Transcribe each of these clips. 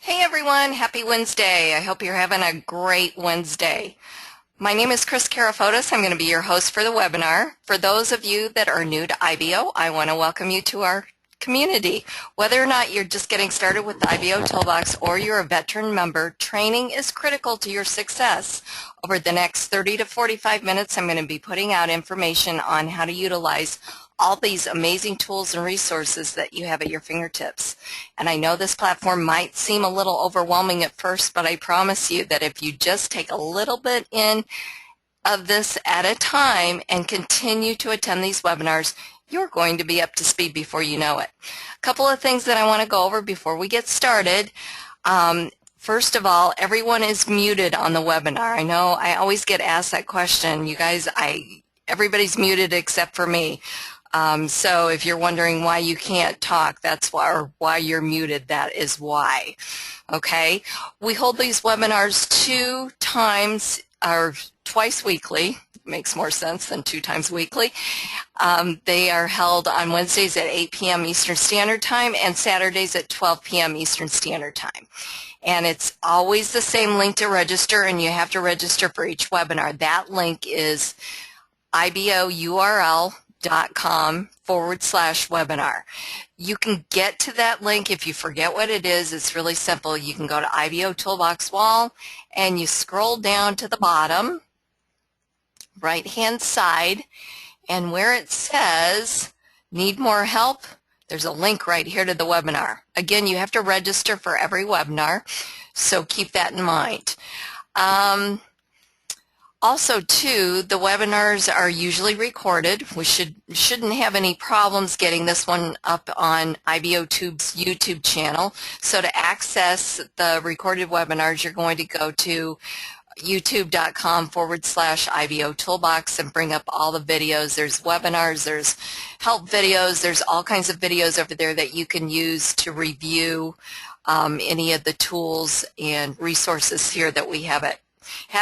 Hey everyone, happy Wednesday. I hope you're having a great Wednesday. My name is Kris Karafotas. I'm going to be your host for the webinar. For those of you that are new to IBO, I want to welcome you to our community. Whether or not you're just getting started with the IBO Toolbox or you're a veteran member, training is critical to your success. Over the next 30 to 45 minutes, I'm going to be putting out information on how to utilize all these amazing tools and resources that you have at your fingertips. And I know this platform might seem a little overwhelming at first, but I promise you that if you just take a little bit in of this at a time and continue to attend these webinars, you're going to be up to speed before you know it. A couple of things that I want to go over before we get started. First of all, everyone is muted on the webinar. I know I always get asked that question. You guys, everybody's muted except for me. So if you're wondering why you can't talk, that's why, or why you're muted, that is why. Okay? We hold these webinars twice weekly. Makes more sense than 2 times weekly. They are held on Wednesdays at 8 p.m. Eastern Standard Time and Saturdays at 12 p.m. Eastern Standard Time. And it's always the same link to register, and you have to register for each webinar. That link is IBOURL.com/webinar. You can get to that link if you forget what it is. It's really simple. You can go to IBO Toolbox wall and you scroll down to the bottom right hand side, and where it says need more help, there's a link right here to the webinar. Again, you have to register for every webinar, so keep that in mind. Also, too, the webinars are usually recorded. We shouldn't have any problems getting this one up on IBOTube's YouTube channel. So to access the recorded webinars, you're going to go to youtube.com/IBOtoolbox and bring up all the videos. There's webinars, there's help videos, there's all kinds of videos over there that you can use to review any of the tools and resources here that we have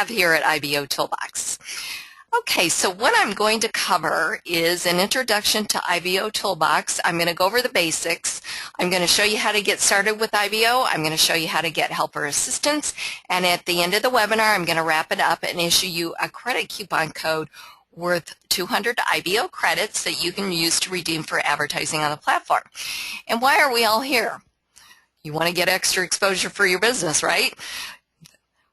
here at IBO Toolbox. Okay, so what I'm going to cover is an introduction to IBO Toolbox. I'm going to go over the basics. I'm going to show you how to get started with IBO. I'm going to show you how to get help or assistance. And at the end of the webinar, I'm going to wrap it up and issue you a credit coupon code worth 200 IBO credits that you can use to redeem for advertising on the platform. And why are we all here? You want to get extra exposure for your business, right?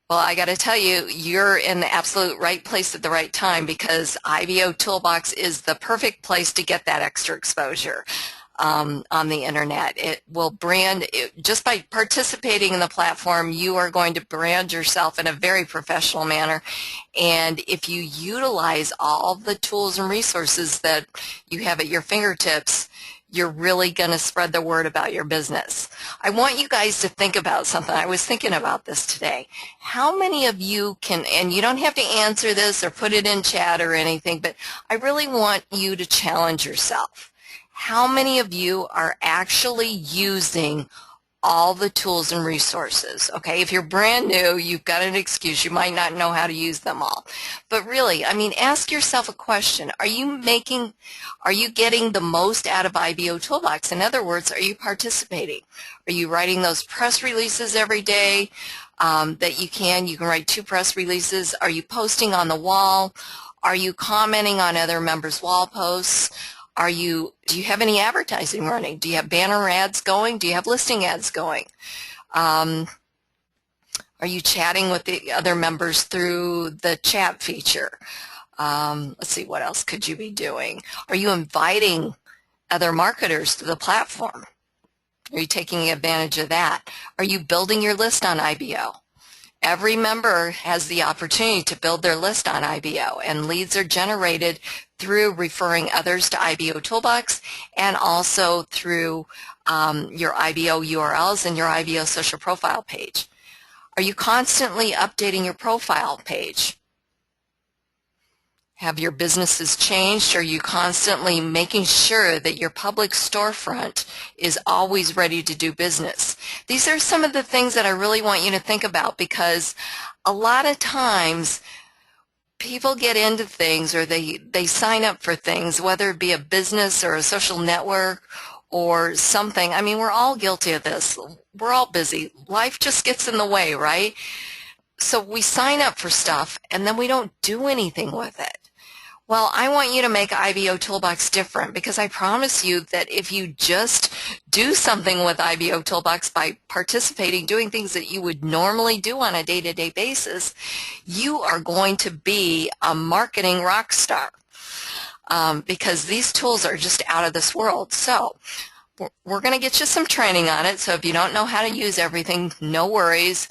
Well, I got to tell you, you're in the absolute right place at the right time, because IBO Toolbox is the perfect place to get that extra exposure on the internet. It will just by participating in the platform, you are going to brand yourself in a very professional manner. And if you utilize all the tools and resources that you have at your fingertips, you're really going to spread the word about your business. I want you guys to think about something. I was thinking about this today. How many of you can, and you don't have to answer this or put it in chat or anything, but I really want you to challenge yourself. How many of you are actually using all the tools and resources? Okay, if you're brand new, you've got an excuse. You might not know how to use them all. But really, I mean, ask yourself a question. Are you getting the most out of IBO Toolbox? In other words, are you participating? Are you writing those press releases every day that you can? You can write 2 press releases. Are you posting on the wall? Are you commenting on other members' wall posts? Do you have any advertising running? Do you have banner ads going? Do you have listing ads going? Are you chatting with the other members through the chat feature? Let's see, what else could you be doing? Are you inviting other marketers to the platform? Are you taking advantage of that? Are you building your list on IBO? Every member has the opportunity to build their list on IBO, and leads are generated through referring others to IBO Toolbox, and also through your IBO URLs and your IBO social profile page. Are you constantly updating your profile page? Have your businesses changed? Are you constantly making sure that your public storefront is always ready to do business? These are some of the things that I really want you to think about, because a lot of times people get into things, or they sign up for things, whether it be a business or a social network or something. I mean, we're all guilty of this. We're all busy. Life just gets in the way, right? So we sign up for stuff and then we don't do anything with it. Well, I want you to make IBOtoolbox different, because I promise you that if you just do something with IBOtoolbox by participating, doing things that you would normally do on a day-to-day basis, you are going to be a marketing rock star, because these tools are just out of this world. So we're going to get you some training on it. So if you don't know how to use everything, no worries.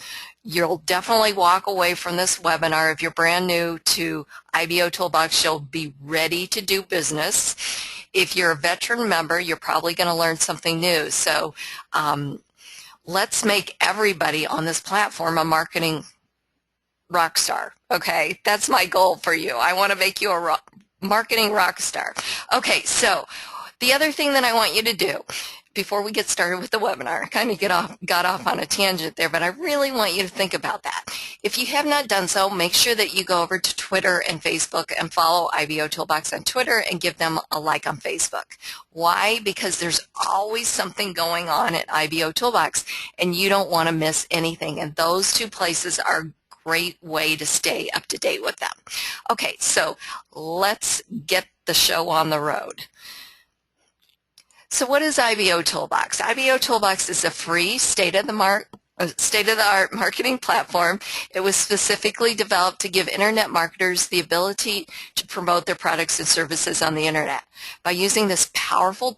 You'll definitely walk away from this webinar. If you're brand new to IBOtoolbox, you'll be ready to do business. If you're a veteran member, you're probably going to learn something new. So let's make everybody on this platform a marketing rock star. Okay, that's my goal for you. I want to make you a marketing rock star. Okay, so the other thing that I want you to do before we get started with the webinar, I kind of got off on a tangent there, but I really want you to think about that. If you have not done so, make sure that you go over to Twitter and Facebook and follow IBOtoolbox on Twitter and give them a like on Facebook. Why? Because there's always something going on at IBOtoolbox, and you don't want to miss anything. And those two places are a great way to stay up to date with them. Okay, so let's get the show on the road. So what is IBOtoolbox? IBOtoolbox is a free state-of-the-art marketing platform. It was specifically developed to give internet marketers the ability to promote their products and services on the internet. By using this powerful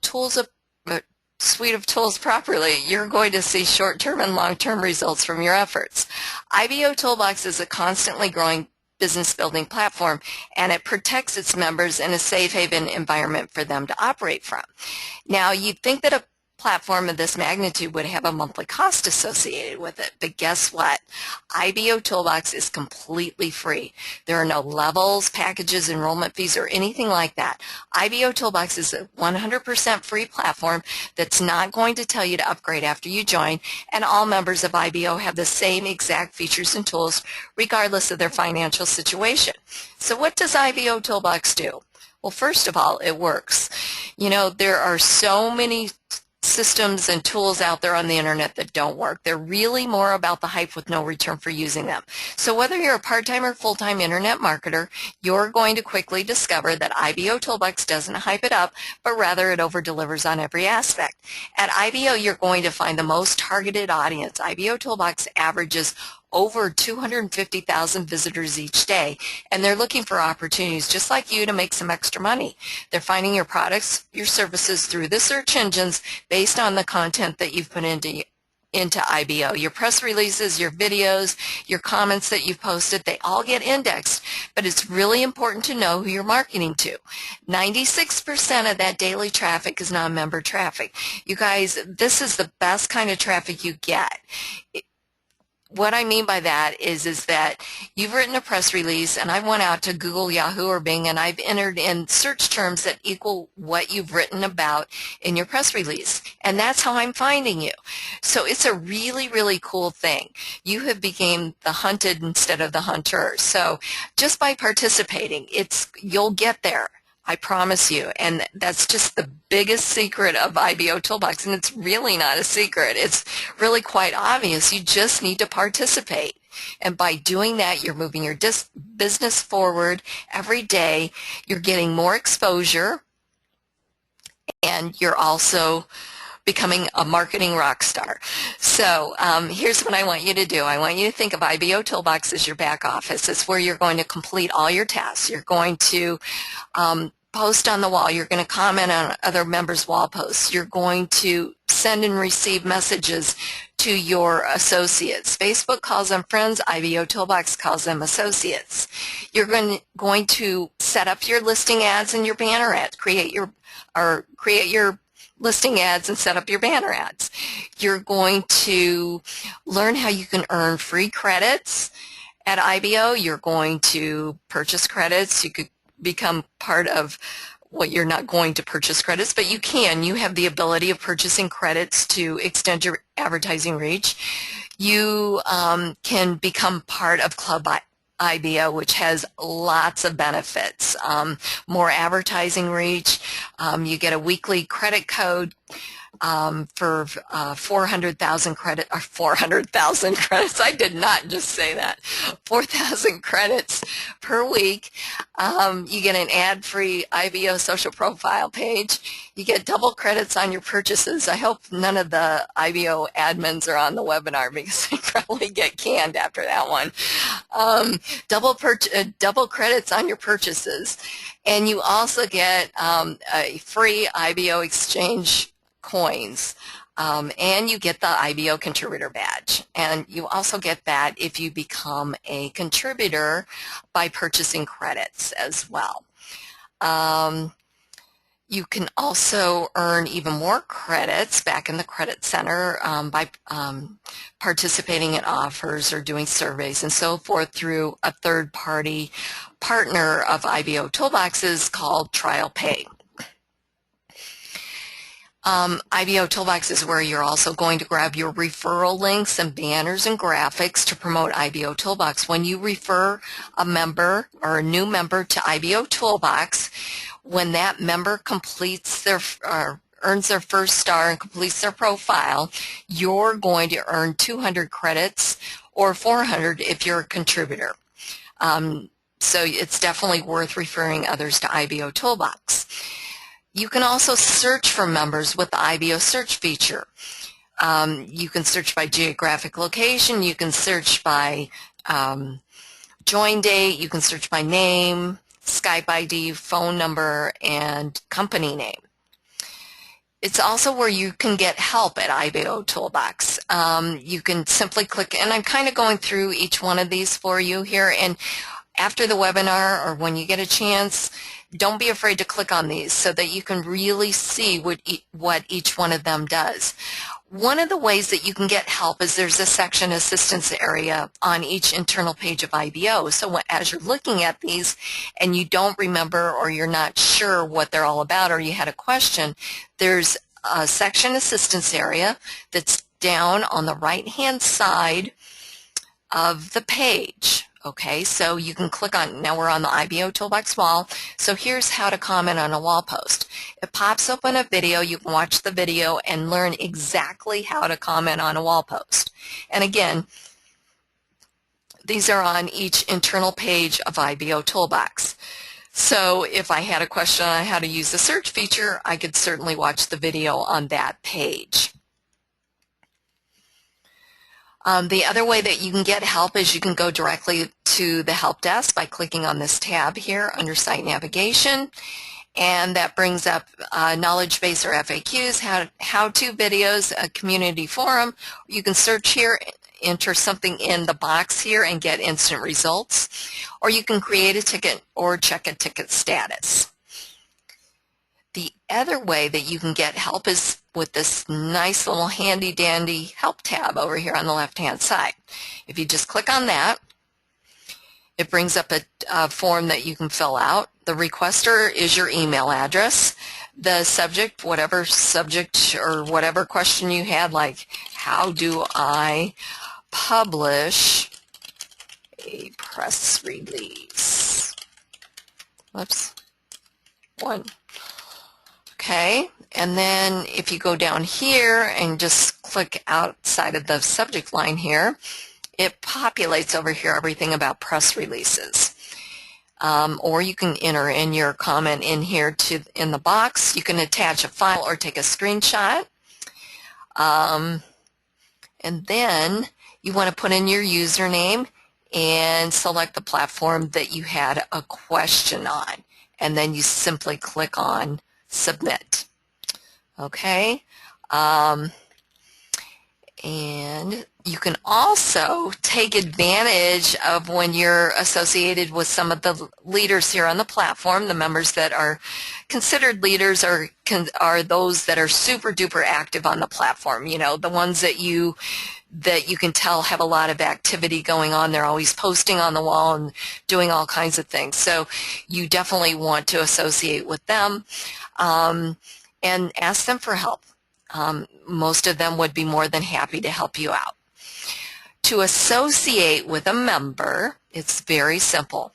suite of tools properly, you're going to see short-term and long-term results from your efforts. IBOtoolbox is a constantly growing business building platform, and it protects its members in a safe haven environment for them to operate from. Now, you'd think that a platform of this magnitude would have a monthly cost associated with it, but guess what? IBOtoolbox is completely free. There are no levels, packages, enrollment fees, or anything like that. IBOtoolbox is a 100% free platform that's not going to tell you to upgrade after you join, and all members of IBO have the same exact features and tools regardless of their financial situation. So what does IBOtoolbox do? Well, first of all, it works. You know, there are so many systems and tools out there on the internet that don't work. They're really more about the hype with no return for using them. So whether you're a part-time or full-time internet marketer, you're going to quickly discover that IBOtoolbox doesn't hype it up, but rather it over-delivers on every aspect. At IBO, you're going to find the most targeted audience. IBOtoolbox averages over 250,000 visitors each day, and they're looking for opportunities just like you to make some extra money. They're finding your products, your services through the search engines based on the content that you've put into IBO. Your press releases, your videos, your comments that you've posted, they all get indexed, but it's really important to know who you're marketing to. 96% of that daily traffic is non-member traffic. You guys, this is the best kind of traffic you get. What I mean by that is that you've written a press release, and I went out to Google, Yahoo, or Bing, and I've entered in search terms that equal what you've written about in your press release, and that's how I'm finding you. So it's a really, really cool thing. You have become the hunted instead of the hunter. So just by participating, you'll get there. I promise you, and that's just the biggest secret of IBOtoolbox, and it's really not a secret. It's really quite obvious. You just need to participate, and by doing that, you're moving your business forward every day. You're getting more exposure, and you're also becoming a marketing rock star. So here's what I want you to do. I want you to think of IBOtoolbox as your back office. It's where you're going to complete all your tasks. You're going to post on the wall. You're going to comment on other members' wall posts. You're going to send and receive messages to your associates. Facebook calls them friends. IBOtoolbox calls them associates. You're going to set up your listing ads and your banner ads. Create your listing ads and set up your banner ads. You're going to learn how you can earn free credits at IBO. You're going to purchase credits. You could become part of, well, you're not going to purchase credits, but you can. You have the ability of purchasing credits to extend your advertising reach. You can become part of Club IBO, which has lots of benefits. More advertising reach. You get a weekly credit code. for 400,000 credit, or 400,000 credits. I did not just say that. 4,000 credits per week. You get an ad-free IBO social profile page. You get double credits on your purchases. I hope none of the IBO admins are on the webinar because they probably get canned after that one. Double credits on your purchases. And you also get a free IBO exchange coins, and you get the IBO contributor badge, and you also get that if you become a contributor by purchasing credits as well. You can also earn even more credits back in the credit center by participating in offers or doing surveys and so forth through a third-party partner of IBOtoolboxes called Trial Pay. IBOtoolbox is where you're also going to grab your referral links and banners and graphics to promote IBOtoolbox. When you refer a member or a new member to IBOtoolbox, when that member completes their earns their first star and completes their profile, you're going to earn 200 credits or 400 if you're a contributor. So it's definitely worth referring others to IBOtoolbox. You can also search for members with the IBO search feature. You can search by geographic location, you can search by join date, you can search by name, Skype ID, phone number, and company name. It's also where you can get help at IBOtoolbox. You can simply click, and I'm kind of going through each one of these for you here, and after the webinar or when you get a chance, don't be afraid to click on these so that you can really see what each one of them does. One of the ways that you can get help is there's a section assistance area on each internal page of IBO. So as you're looking at these and you don't remember or you're not sure what they're all about or you had a question, there's a section assistance area that's down on the right-hand side of the page. Okay, so you can click on, now we're on the IBOtoolbox wall, so here's how to comment on a wall post. It pops open a video, you can watch the video and learn exactly how to comment on a wall post. And again, these are on each internal page of IBOtoolbox. So if I had a question on how to use the search feature, I could certainly watch the video on that page. The other way that you can get help is you can go directly to the help desk by clicking on this tab here under site navigation, and that brings up knowledge base or FAQs, how-to videos, a community forum. You can search here, enter something in the box here and get instant results, or you can create a ticket or check a ticket status. The other way that you can get help is with this nice little handy dandy help tab over here on the left hand side. If you just click on that, it brings up a form that you can fill out. The requester is your email address. The subject, whatever subject or whatever question you had, like how do I publish a press release? Whoops. One. Okay, and then if you go down here and just click outside of the subject line here, it populates over here everything about press releases. Or you can enter in your comment in here in the box. You can attach a file or take a screenshot. And then you want to put in your username and select the platform that you had a question on. And then you simply click on submit. Okay, and you can also take advantage of when you're associated with some of the leaders here on the platform. The members that are considered leaders are those that are super duper active on the platform. You know, the ones that you can tell have a lot of activity going on. They're always posting on the wall and doing all kinds of things. So you definitely want to associate with them and ask them for help. Most of them would be more than happy to help you out. To associate with a member, it's very simple.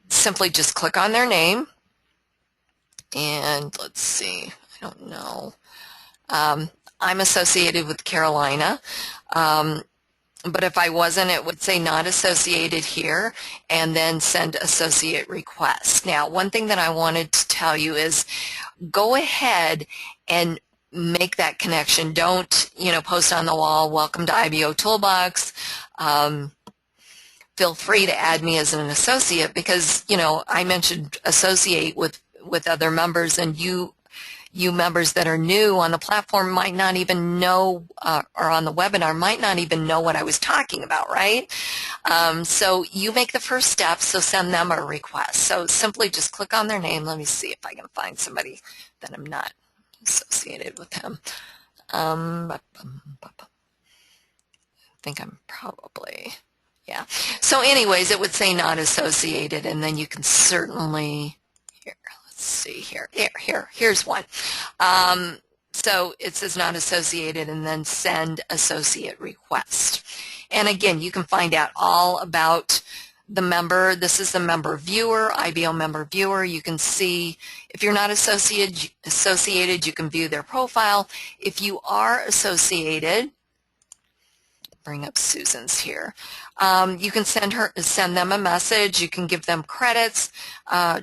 Simply just click on their name and let's see, I don't know. I'm associated with Carolina, but if I wasn't, it would say not associated here, and then send associate request. Now, one thing that I wanted to tell you is go ahead and make that connection. Don't, post on the wall, welcome to IBOtoolbox. Feel free to add me as an associate because, I mentioned associate with other members, and you members that are new on the platform might not even know, or on the webinar, might not even know what I was talking about, right? So you make the first step, so send them a request. So simply just click on their name. Let me see if I can find somebody that I'm not associated with him. I think I'm probably, yeah. So anyways, it would say not associated, and then you can certainly, here, let's see here. Here's one. So it says not associated, and then send associate request. And again, you can find out all about the member. This is the member viewer, IBO member viewer. You can see if you're not associated, you can view their profile. If you are associated, bring up Susan's here. You can send them a message. You can give them credits,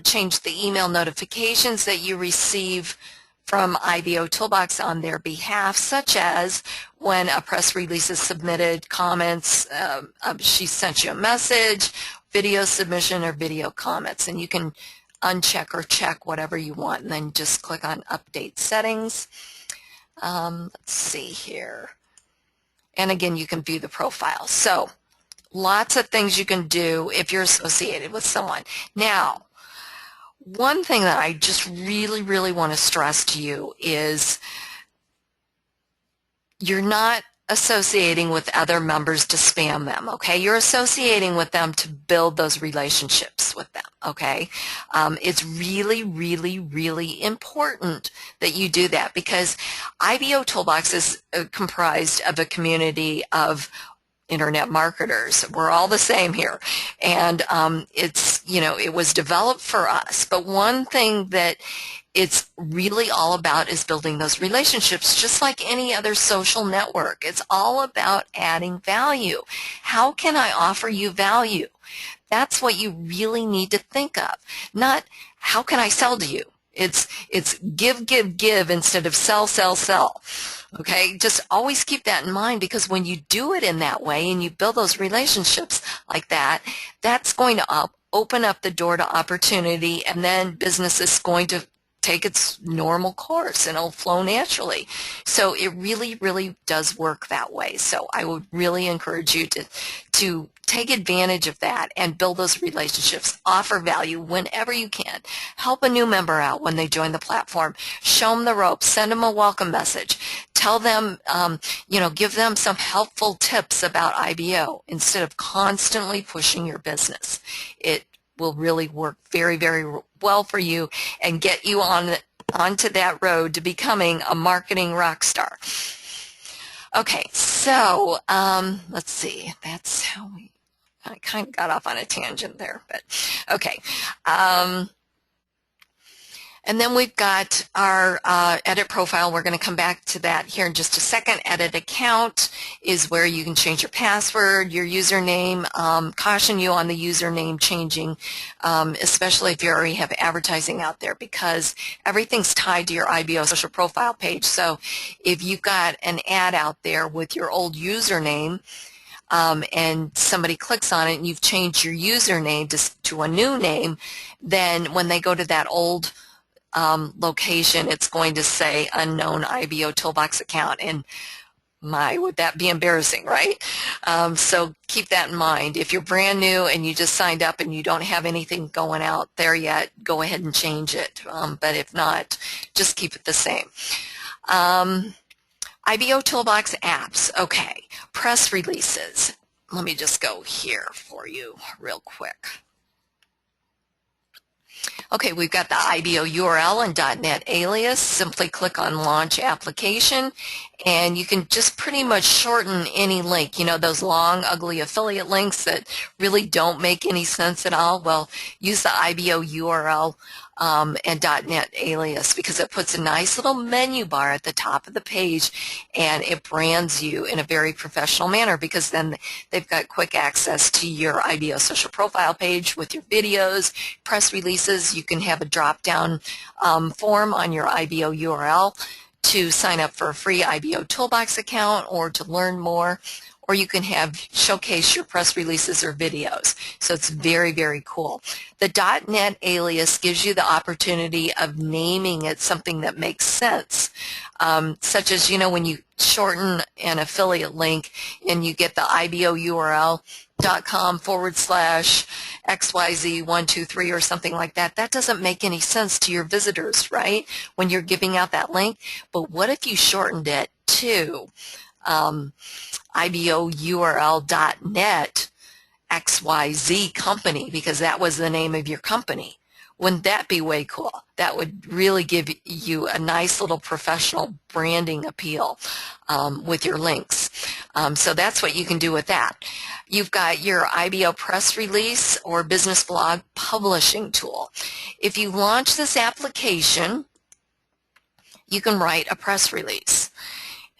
change the email notifications that you receive from IBOtoolbox on their behalf, such as when a press release is submitted, comments, she sent you a message, video submission, or video comments, and you can uncheck or check whatever you want, and then just click on Update Settings. Let's see here. And again, you can view the profile. So lots of things you can do if you're associated with someone. Now, one thing that I just really, really want to stress to you is you're not associating with other members to spam them, okay? You're associating with them to build those relationships with them, okay? It's really, really, really important that you do that because IBOtoolbox is comprised of a community of internet marketers. We're all the same here. And it was developed for us. But one thing that it's really all about is building those relationships, just like any other social network. It's all about adding value. How can I offer you value? That's what you really need to think of. Not how can I sell to you? It's give, give, give instead of sell, sell, sell. Okay, just always keep that in mind because when you do it in that way and you build those relationships like that, that's going to open up the door to opportunity, and then business is going to take its normal course and it'll flow naturally. So it really, really does work that way. So I would really encourage you to take advantage of that and build those relationships, offer value whenever you can. Help a new member out when they join the platform. Show them the ropes. Send them a welcome message. Tell them, give them some helpful tips about IBO instead of constantly pushing your business. It will really work very, very well for you and get you onto that road to becoming a marketing rock star. Okay, so let's see. That's how I kind of got off on a tangent there, but okay. And then we've got our edit profile. We're going to come back to that here in just a second. Edit account is where you can change your password, your username. Caution you on the username changing, especially if you already have advertising out there, because everything's tied to your IBO social profile page. So if you've got an ad out there with your old username, and somebody clicks on it and you've changed your username to a new name, then when they go to that old location, it's going to say unknown IBOtoolbox account, and my, would that be embarrassing, right? So keep that in mind. If you're brand new and you just signed up and you don't have anything going out there yet, go ahead and change it. But if not, just keep it the same. IBOtoolbox apps, okay. Press releases. Let me just go here for you real quick. Okay, we've got the IBO URL and .NET alias. Simply click on Launch Application, and you can just pretty much shorten any link. You know, those long, ugly affiliate links that really don't make any sense at all? Well, use the IBO URL and .NET alias, because it puts a nice little menu bar at the top of the page and it brands you in a very professional manner, because then they've got quick access to your IBO social profile page with your videos, press releases. You can have a drop-down form on your IBO URL to sign up for a free IBOtoolbox account or to learn more, or you can have showcase your press releases or videos. So it's very, very cool. The .NET alias gives you the opportunity of naming it something that makes sense, such as, you know, when you shorten an affiliate link and you get the IBOURL.com/XYZ123 or something like that. That doesn't make any sense to your visitors, right, when you're giving out that link. But what if you shortened it to IBOURL.net XYZ company, because that was the name of your company? Wouldn't that be way cool? That would really give you a nice little professional branding appeal with your links. So that's what you can do with that. You've got your IBO press release or business blog publishing tool. If you launch this application, you can write a press release.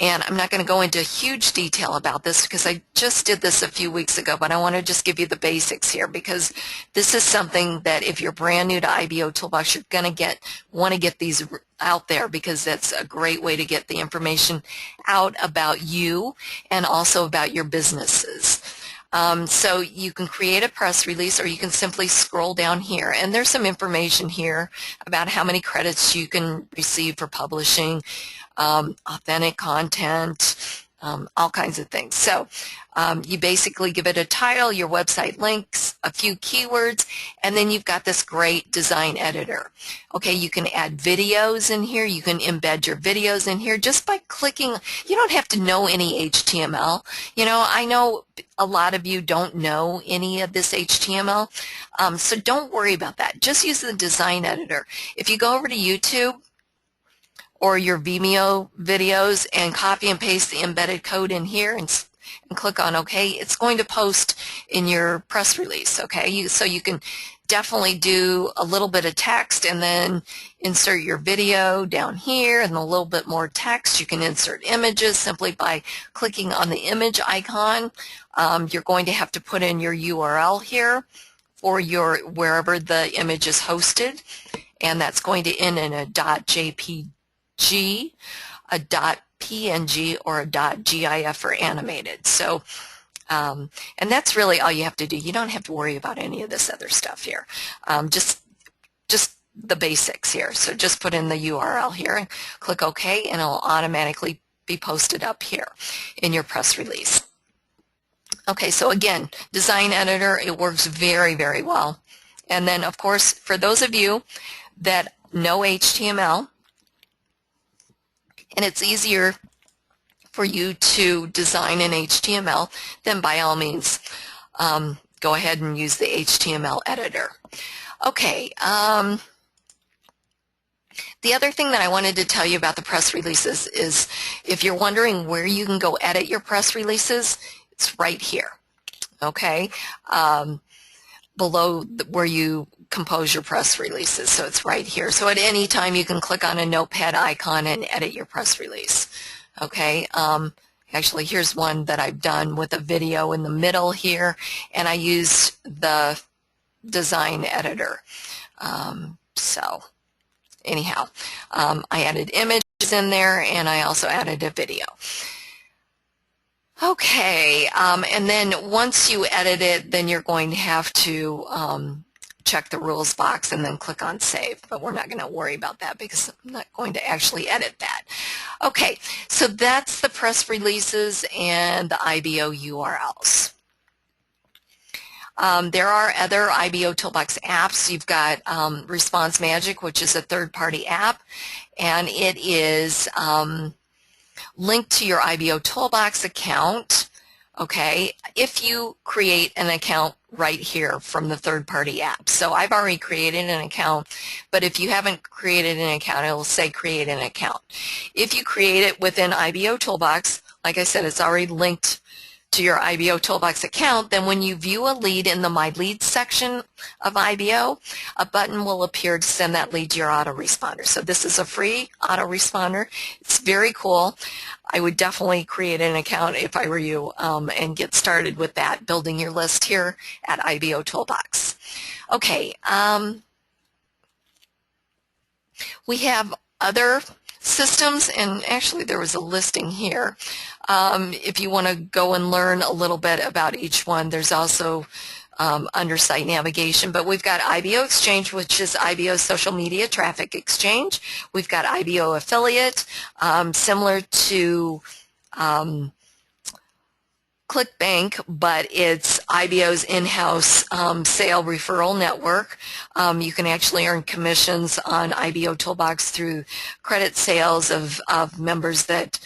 And I'm not going to go into huge detail about this because I just did this a few weeks ago, but I want to just give you the basics here, because this is something that if you're brand new to IBOtoolbox, you're going to want to get these out there, because that's a great way to get the information out about you and also about your businesses. So you can create a press release, or you can simply scroll down here, and there's some information here about how many credits you can receive for publishing, authentic content, all kinds of things. So you basically give it a title, your website links, a few keywords, and then you've got this great design editor. Okay, you can add videos in here. You can embed your videos in here just by clicking. You don't have to know any HTML. You know, I know a lot of you don't know any of this HTML, so don't worry about that. Just use the design editor. If you go over to YouTube or your Vimeo videos and copy and paste the embedded code in here and click on OK, it's going to post in your press release. Okay, so you can definitely do a little bit of text and then insert your video down here and a little bit more text. You can insert images simply by clicking on the image icon. You're going to have to put in your URL here for your wherever the image is hosted, and that's going to end in a .jpg, a .png, or a .gif for animated. So, and that's really all you have to do. You don't have to worry about any of this other stuff here. Just the basics here. So just put in the URL here and click OK, and it'll automatically be posted up here in your press release. Okay, so again, design editor, it works very, very well. And then, of course, for those of you that know HTML, and it's easier for you to design in HTML, then by all means, go ahead and use the HTML editor. Okay, the other thing that I wanted to tell you about the press releases is, if you're wondering where you can go edit your press releases, it's right here, okay, below where you compose your press releases. So it's right here. So at any time you can click on a notepad icon and edit your press release. Okay. Actually, here's one that I've done with a video in the middle here, and I used the design editor. So anyhow, I added images in there, and I also added a video. Okay, and then once you edit it, then you're going to have to check the rules box and then click on save, but we're not going to worry about that because I'm not going to actually edit that. Okay, so that's the press releases and the IBO URLs. There are other IBOtoolbox apps. You've got Response Magic, which is a third-party app, and it is linked to your IBOtoolbox account, okay, if you create an account right here from the third-party app. So I've already created an account, but if you haven't created an account, it will say create an account. If you create it within IBOtoolbox, like I said, it's already linked to your IBOtoolbox account, then when you view a lead in the My Leads section of IBO, a button will appear to send that lead to your autoresponder. So this is a free autoresponder. It's very cool. I would definitely create an account if I were you and get started with that, building your list here at IBOtoolbox. Okay, we have other systems, and actually there was a listing here. If you want to go and learn a little bit about each one, there's also under site navigation, but we've got IBO Exchange, which is IBO's social media traffic exchange. We've got IBO Affiliate, similar to ClickBank, but it's IBO's in-house sale referral network. You can actually earn commissions on IBOtoolbox through credit sales of members that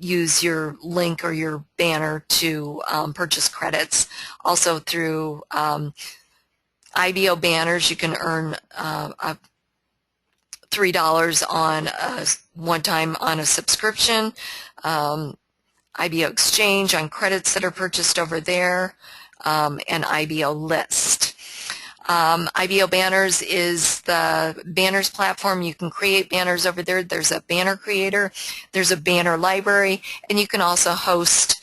use your link or your banner to purchase credits. Also through IBO banners, you can earn $3 on one time on a subscription. IBO Exchange on credits that are purchased over there, and IBO List. IBO Banners is the banners platform. You can create banners over there. There's a banner creator, there's a banner library, and you can also host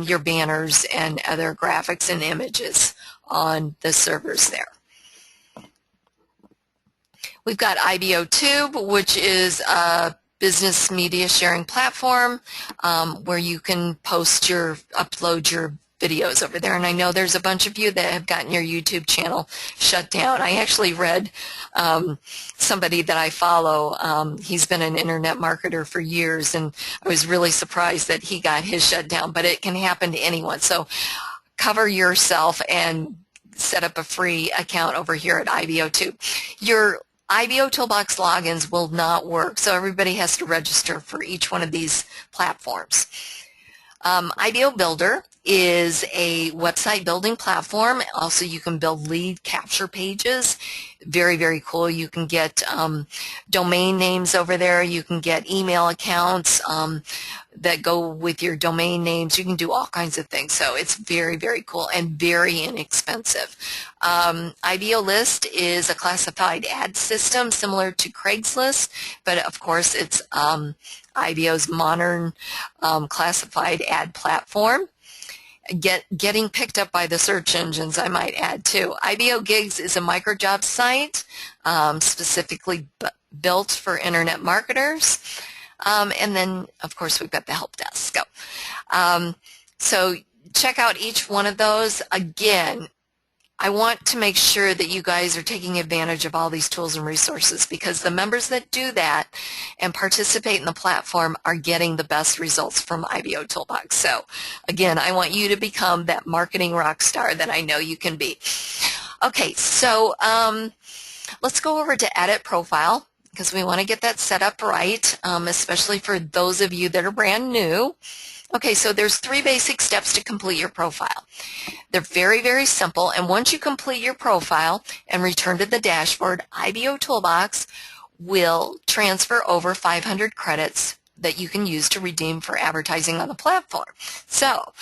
your banners and other graphics and images on the servers there. We've got IBOTube, which is a business media sharing platform where you can upload your videos over there. And I know there's a bunch of you that have gotten your YouTube channel shut down. I actually read somebody that I follow. He's been an internet marketer for years, and I was really surprised that he got his shut down, but it can happen to anyone. So cover yourself and set up a free account over here at IBOTube. Your IBOtoolbox logins will not work, so everybody has to register for each one of these platforms. IBO Builder is a website building platform. Also, you can build lead capture pages. Very, very cool. You can get domain names over there. You can get email accounts that go with your domain names. You can do all kinds of things. So it's very, very cool and very inexpensive. IBO List is a classified ad system similar to Craigslist, but of course it's IBO's modern classified ad platform. Getting picked up by the search engines, I might add too. IBO Gigs is a microjob site specifically built for internet marketers. And then, of course, we've got the help desk. So check out each one of those. Again, I want to make sure that you guys are taking advantage of all these tools and resources, because the members that do that and participate in the platform are getting the best results from IBOtoolbox. So again, I want you to become that marketing rock star that I know you can be. Okay, so let's go over to Edit Profile, because we want to get that set up right, especially for those of you that are brand new. Okay, so there's 3 basic steps to complete your profile. They're very, very simple, and once you complete your profile and return to the dashboard, IBOtoolbox will transfer over 500 credits that you can use to redeem for advertising on the platform. So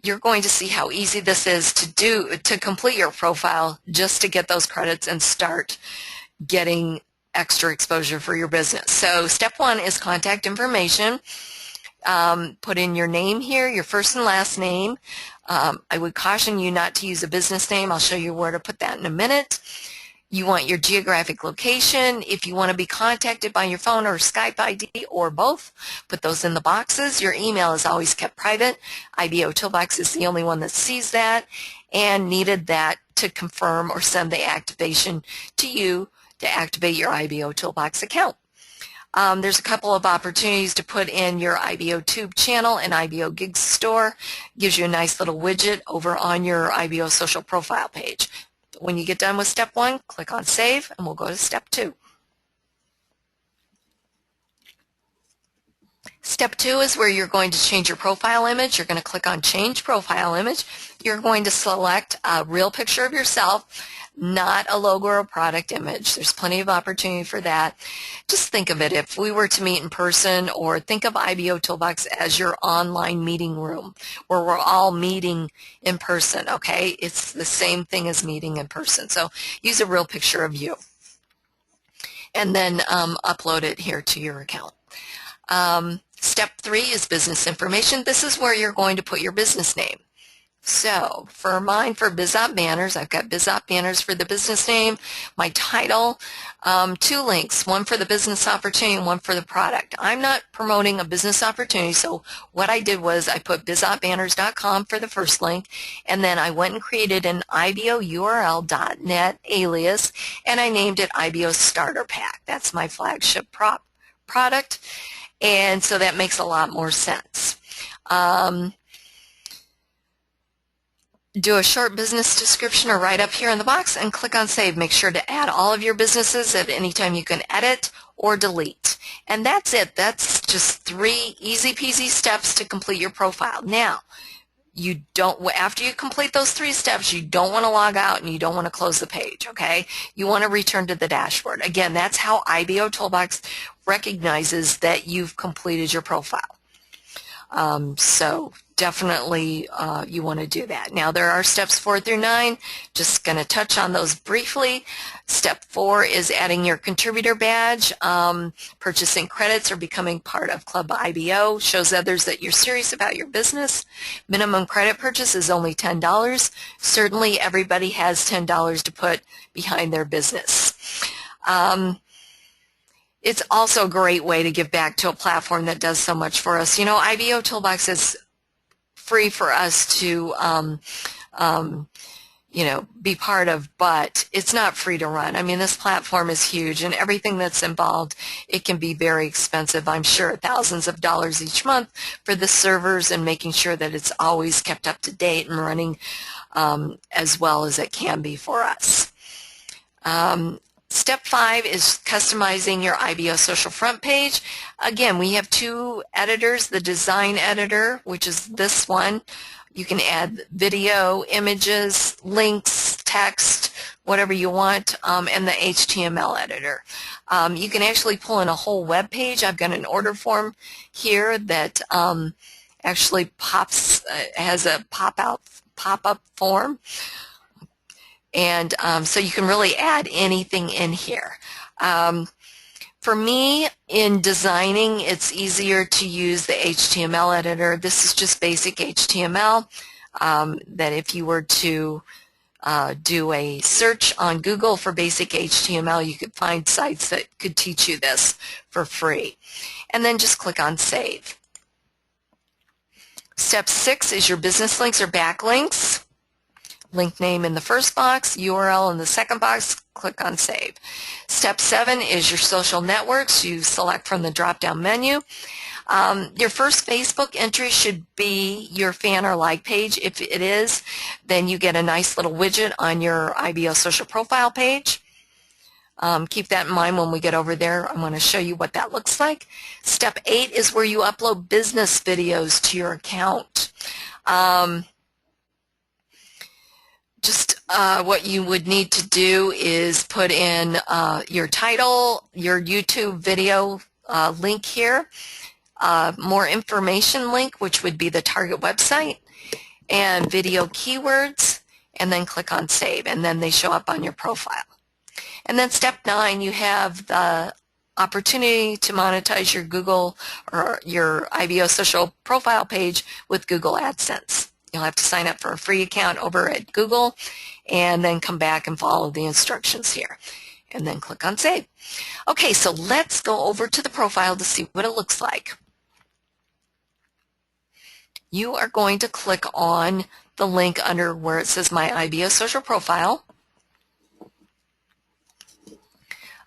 you're going to see how easy this is to complete your profile just to get those credits and start getting extra exposure for your business. So step 1 is contact information. Put in your name here, your first and last name. I would caution you not to use a business name. I'll show you where to put that in a minute. You want your geographic location. If you want to be contacted by your phone or Skype ID or both, put those in the boxes. Your email is always kept private. IBOtoolbox is the only one that sees that and needed that to confirm or send the activation to you to activate your IBOtoolbox account. There's a couple of opportunities to put in your IBOTube channel and IBO Gigs store. Gives you a nice little widget over on your IBO social profile page. When you get done with step 1, click on Save, and we'll go to step 2. Step 2 is where you're going to change your profile image. You're going to click on Change Profile Image. You're going to select a real picture of yourself. not a logo or a product image. There's plenty of opportunity for that. Just think of it, if we were to meet in person, or think of IBOtoolbox as your online meeting room where we're all meeting in person, okay? It's the same thing as meeting in person. So use a real picture of you and then upload it here to your account. Step 3 is business information. This is where you're going to put your business name. So for mine, for BizOp Banners, I've got BizOp Banners for the business name, my title, 2 links, one for the business opportunity and one for the product. I'm not promoting a business opportunity, so what I did was I put bizopbanners.com for the first link, and then I went and created an IBOURL.net alias, and I named it IBO Starter Pack. That's my flagship product, and so that makes a lot more sense. Do a short business description or write up here in the box and click on Save. Make sure to add all of your businesses. At any time you can edit or delete. And that's it. That's just 3 easy peasy steps to complete your profile. Now, after you complete those 3 steps, you don't want to log out and you don't want to close the page, okay? You want to return to the dashboard. Again, that's how IBOtoolbox recognizes that you've completed your profile. So definitely you want to do that. Now there are steps 4 through 9. Just going to touch on those briefly. Step 4 is adding your contributor badge. Purchasing credits or becoming part of Club IBO shows others that you're serious about your business. Minimum credit purchase is only $10. Certainly everybody has $10 to put behind their business. It's also a great way to give back to a platform that does so much for us. You know, IBOtoolbox is free for us to, you know, be part of, but it's not free to run. I mean, this platform is huge, and everything that's involved, it can be very expensive. I'm sure thousands of dollars each month for the servers and making sure that it's always kept up to date and running as well as it can be for us. Step 5 is customizing your IBO social front page. Again, we have 2 editors, the design editor, which is this one. You can add video, images, links, text, whatever you want, and the HTML editor. You can actually pull in a whole web page. I've got an order form here that actually has a pop-up form. And so you can really add anything in here. For me, in designing, it's easier to use the HTML editor. This is just basic HTML that if you were to do a search on Google for basic HTML, you could find sites that could teach you this for free. And then just click on Save. Step 6 is your business links or backlinks. Link name in the first box, URL in the second box, click on Save. Step 7 is your social networks. You select from the drop-down menu. Your first Facebook entry should be your fan or like page. If it is, then you get a nice little widget on your IBO social profile page. Keep that in mind when we get over there. I'm going to show you what that looks like. Step 8 is where you upload business videos to your account. What you would need to do is put in your title, your YouTube video link here, more information link, which would be the target website, and video keywords, and then click on Save, and then they show up on your profile. And then step 9, you have the opportunity to monetize your Google or your IBO social profile page with Google AdSense. You'll have to sign up for a free account over at Google and then come back and follow the instructions here and then click on Save. Okay, so let's go over to the profile to see what it looks like. You are going to click on the link under where it says My IBO Social Profile.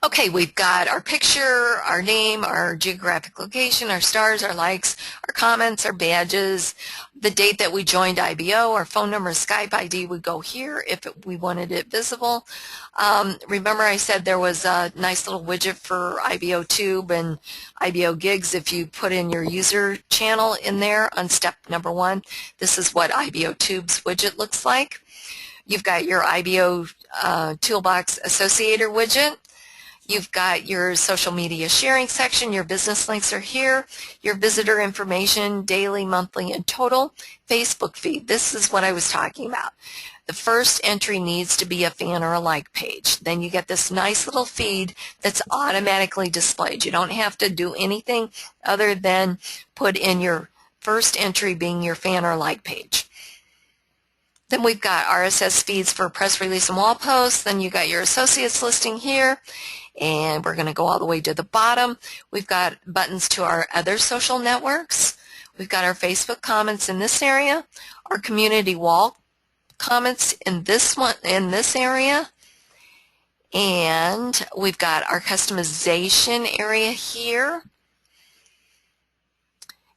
Okay, we've got our picture, our name, our geographic location, our stars, our likes, our comments, our badges, the date that we joined IBO, our phone number, Skype ID would go here if we wanted it visible. Remember I said there was a nice little widget for IBO Tube and IBO Gigs. If you put in your user channel in there on step number 1, this is what IBO Tube's widget looks like. You've got your IBO Toolbox Associator widget. You've got your social media sharing section. Your business links are here. Your visitor information, daily, monthly, and total. Facebook feed. This is what I was talking about. The first entry needs to be a fan or a like page. Then you get this nice little feed that's automatically displayed. You don't have to do anything other than put in your first entry being your fan or like page. Then we've got RSS feeds for press release and wall posts. Then you got your associates listing here. And we're going to go all the way to the bottom. We've got buttons to our other social networks. We've got our Facebook comments in this area, our community wall comments in this area, and we've got our customization area here.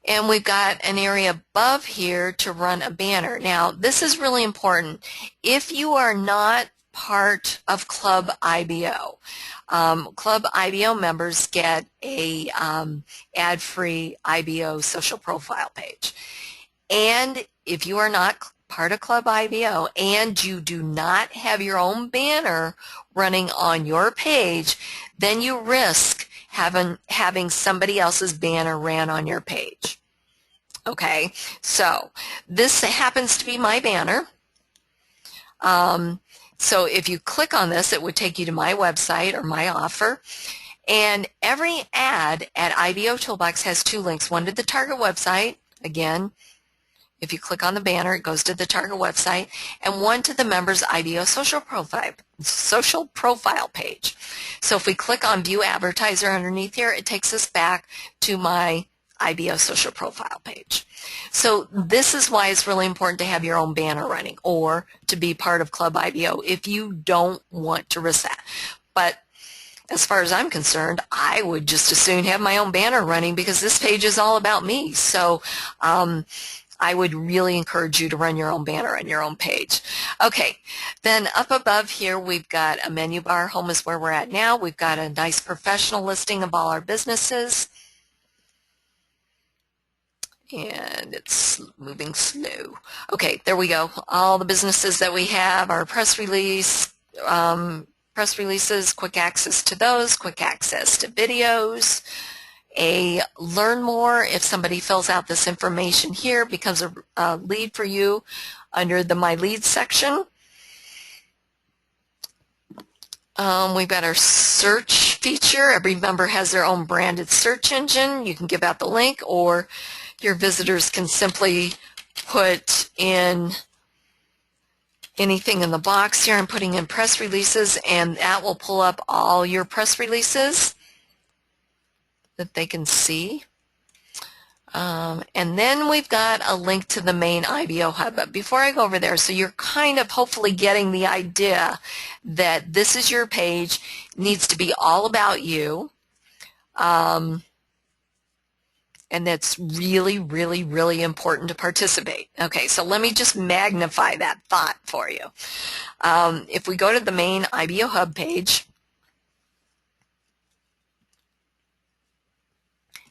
And we've got an area above here to run a banner. Now, this is really important. If you are not part of Club IBO, Club IBO members get a ad-free IBO social profile page. And if you are not part of Club IBO and you do not have your own banner running on your page, then you risk having somebody else's banner ran on your page. Okay, so this happens to be my banner. So if you click on this, it would take you to my website or my offer. And every ad at IBOtoolbox has two links, one to the target website, again, if you click on the banner, it goes to the target website, and one to the member's IBO social profile page. So if we click on View Advertiser underneath here, it takes us back to my IBO social profile page. So this is why it's really important to have your own banner running or to be part of Club IBO if you don't want to risk that. But as far as I'm concerned, I would just as soon have my own banner running because this page is all about me. So I would really encourage you to run your own banner on your own page. Okay, then up above here we've got a menu bar. Home is where we're at now. We've got a nice professional listing of all our businesses. And it's moving slow. Okay, there we go. All the businesses that we have, our press releases, quick access to those, quick access to videos, a learn more if somebody fills out this information here, becomes a lead for you under the My Leads section. We've got our search feature. Every member has their own branded search engine. You can give out the link, or your visitors can simply put in anything in the box here. I'm putting in press releases, and that will pull up all your press releases that they can see. And then we've got a link to the main IBO hub. But before I go over there, so you're kind of hopefully getting the idea that this is your page, needs to be all about you. And that's really, really, really important to participate. Okay, so let me just magnify that thought for you. If we go to the main IBO hub page,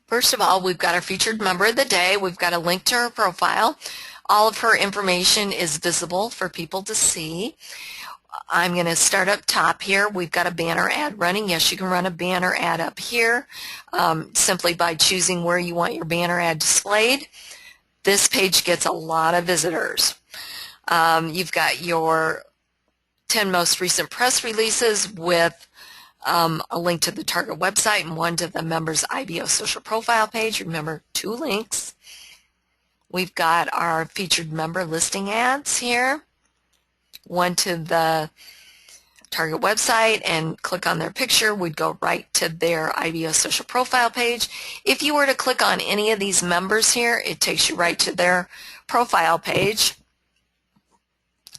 first of all, we've got our featured member of the day. We've got a link to her profile. All of her information is visible for people to see. I'm going to start up top here. We've got a banner ad running. Yes, you can run a banner ad up here simply by choosing where you want your banner ad displayed. This page gets a lot of visitors. You've got your 10 most recent press releases with a link to the target website and one to the member's IBO social profile page. Remember, 2 links. We've got our featured member listing ads here. One to the target website, and click on their picture would go right to their IBO social profile page. If you were to click on any of these members here, it takes you right to their profile page.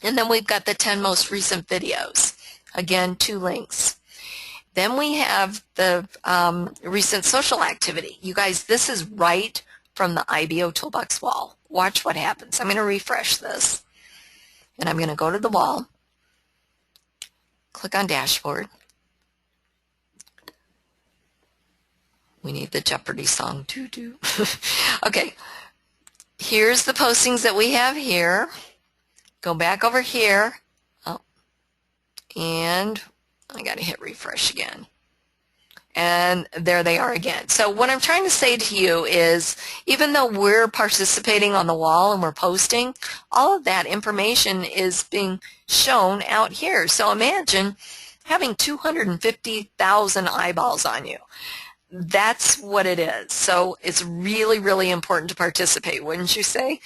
And then we've got the 10 most recent videos. Again, 2 links. Then we have the recent social activity. You guys, this is right from the IBOtoolbox wall. Watch what happens. I'm going to refresh this. And I'm going to go to the wall, click on Dashboard. We need the Jeopardy song, doo-doo. Okay, here's the postings that we have here. Go back over here, And I got to hit refresh again. And there they are again. So what I'm trying to say to you is, even though we're participating on the wall and we're posting, all of that information is being shown out here. So imagine having 250,000 eyeballs on you. That's what it is. So it's really, really important to participate, wouldn't you say?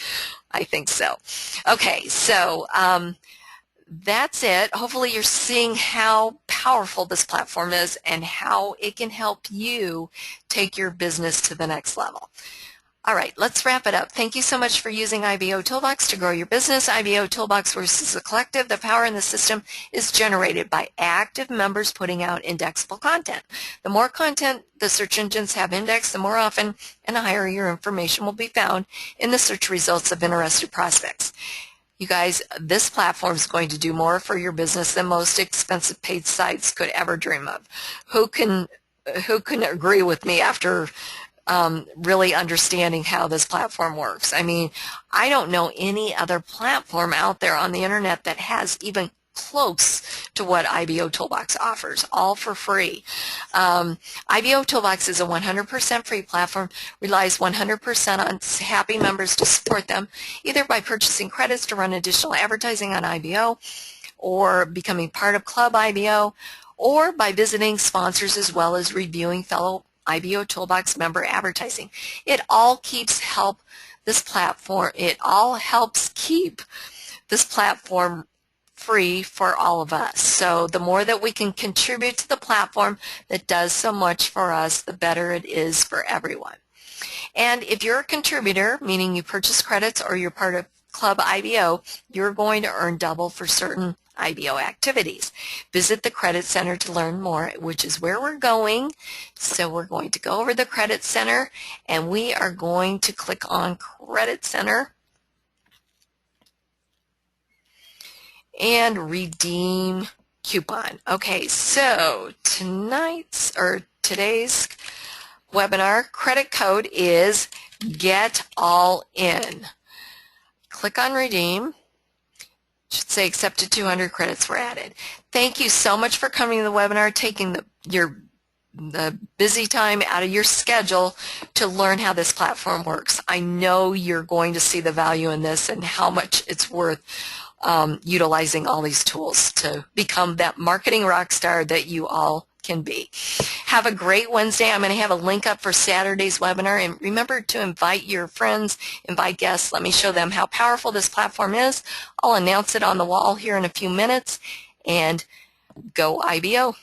I think so. Okay, so that's it. Hopefully you're seeing how powerful this platform is and how it can help you take your business to the next level. All right, let's wrap it up. Thank you so much for using IBOtoolbox to grow your business. IBOtoolbox works as a collective. The power in the system is generated by active members putting out indexable content. The more content the search engines have indexed, the more often and higher your information will be found in the search results of interested prospects. You guys, this platform is going to do more for your business than most expensive paid sites could ever dream of. Who can agree with me after really understanding how this platform works? I mean, I don't know any other platform out there on the internet that has even close to what IBOtoolbox offers, all for free. IBOtoolbox is a 100% free platform, relies 100% on happy members to support them, either by purchasing credits to run additional advertising on IBO, or becoming part of Club IBO, or by visiting sponsors as well as reviewing fellow IBOtoolbox member advertising. It all helps keep this platform free for all of us. So the more that we can contribute to the platform that does so much for us, the better it is for everyone. And if you're a contributor, meaning you purchase credits or you're part of Club IBO, you're going to earn double for certain IBO activities. Visit the Credit Center to learn more, which is where we're going. So we're going to go over the Credit Center, and we are going to click on Credit Center and redeem coupon. Okay, so today's webinar credit code is Get All In. Click on redeem. Should say accepted 200 credits were added. Thank you so much for coming to the webinar, taking the busy time out of your schedule to learn how this platform works. I know you're going to see the value in this and how much it's worth utilizing all these tools to become that marketing rock star that you all can be. Have a great Wednesday. I'm going to have a link up for Saturday's webinar, and remember to invite your friends, invite guests. Let me show them how powerful this platform is. I'll announce it on the wall here in a few minutes, and go IBO.